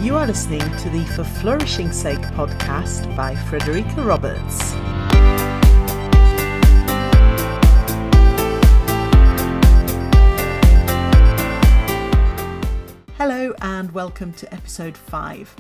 You are listening to the For Flourishing's Sake podcast by Frederica Roberts. Hello and welcome to episode 5.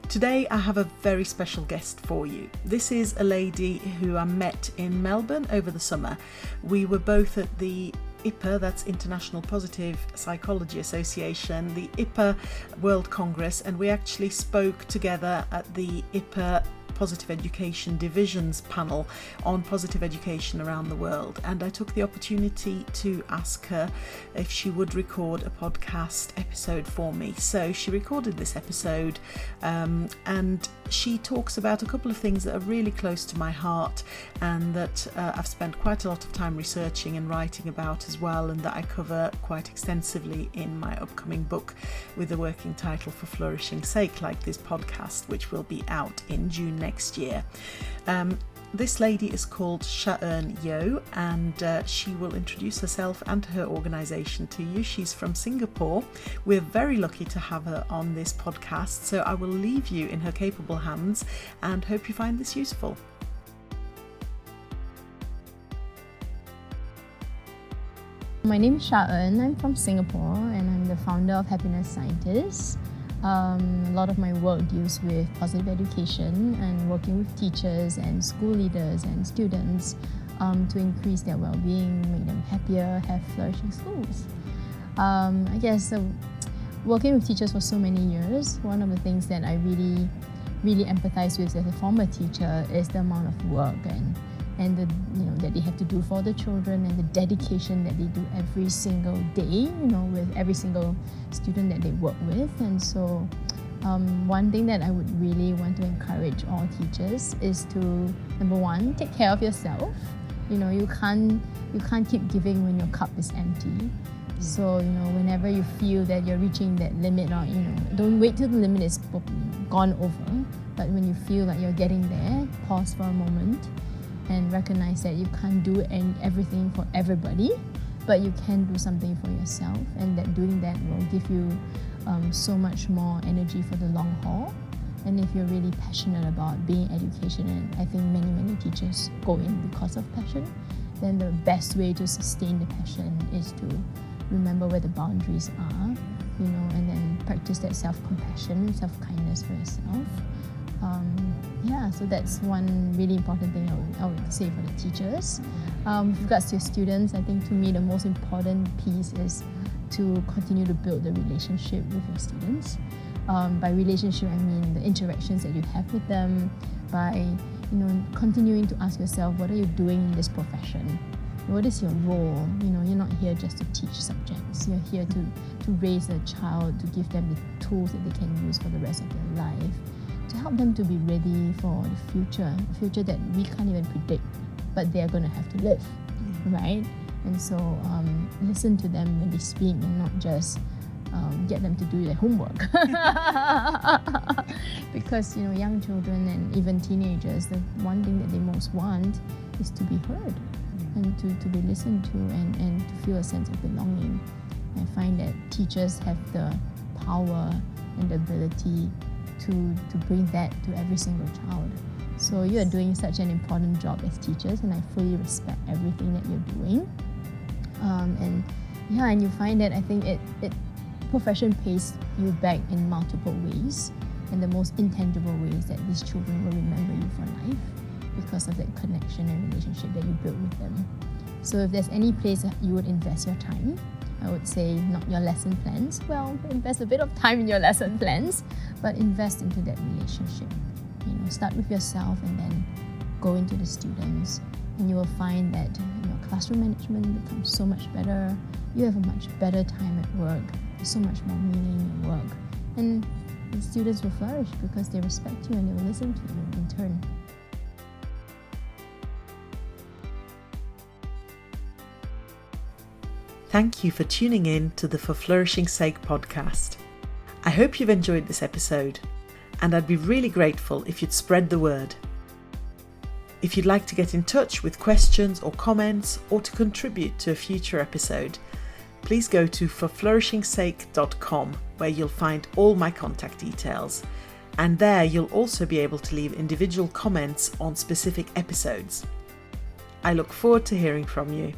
Today I have a very special guest for you. This is a lady who I met in Melbourne over the summer. We were both at the IPPA, that's International Positive Psychology Association, the IPPA World Congress, and we actually spoke together at the IPPA Positive Education Division's panel on positive education around the world, and I took the opportunity to ask her if she would record a podcast episode for me. So she recorded this episode and she talks about a couple of things that are really close to my heart and that I've spent quite a lot of time researching and writing about as well, and that I cover quite extensively in my upcoming book with the working title For Flourishing's Sake, like this podcast, which will be out in June next year. This lady is called Sha-En, and she will introduce herself and her organisation to you. She's from Singapore. We're very lucky to have her on this podcast, so I will leave you in her capable hands and hope you find this useful. My name is Sha-En. I'm from Singapore and I'm the founder of Happiness Scientists. A lot of my work deals with positive education and working with teachers and school leaders and students to increase their well-being, make them happier, have flourishing schools. Working with teachers for so many years, one of the things that I really empathize with as a former teacher is the amount of work and the that they have to do for the children and the dedication that they do every single day, with every single student that they work with. And so one thing that I would really want to encourage all teachers is to, number one, take care of yourself. You can't keep giving when your cup is empty. So, whenever you feel that you're reaching that limit, or, don't wait till the limit is gone over, but when you feel like you're getting there, pause for a moment and recognize that you can't do everything for everybody, but you can do something for yourself, and that doing that will give you so much more energy for the long haul. And if you're really passionate about being in education, and I think many teachers go in because of passion, then the best way to sustain the passion is to remember where the boundaries are, and then practice that self-compassion and self-kindness for yourself. So that's one really important thing I would say for the teachers. With regards to your students, I think to me the most important piece is to continue to build the relationship with your students. By relationship, I mean the interactions that you have with them, by continuing to ask yourself, what are you doing in this profession? What is your role? You're not here just to teach subjects. You're here to raise a child, to give them the tools that they can use for the rest of their life, to help them to be ready for the future that we can't even predict, but they're going to have to live, right? And so listen to them when they speak and not just get them to do their homework. Because young children and even teenagers, the one thing that they most want is to be heard and to be listened to and to feel a sense of belonging. I find that teachers have the power and the ability to bring that to every single child. So you are doing such an important job as teachers, and I fully respect everything that you're doing. And you find that I think it profession pays you back in multiple ways, and the most intangible ways that these children will remember you for life because of that connection and relationship that you build with them. So if there's any place that you would invest your time, I would say not your lesson plans. Well, invest a bit of time in your lesson plans, but invest into that relationship. Start with yourself and then go into the students, and you will find that your classroom management becomes so much better. You have a much better time at work. There's so much more meaning in your work, and the students will flourish because they respect you and they will listen to you in turn. Thank you for tuning in to the For Flourishing's Sake podcast. I hope you've enjoyed this episode, and I'd be really grateful if you'd spread the word. If you'd like to get in touch with questions or comments, or to contribute to a future episode, please go to forflourishingsake.com, where you'll find all my contact details. And there you'll also be able to leave individual comments on specific episodes. I look forward to hearing from you.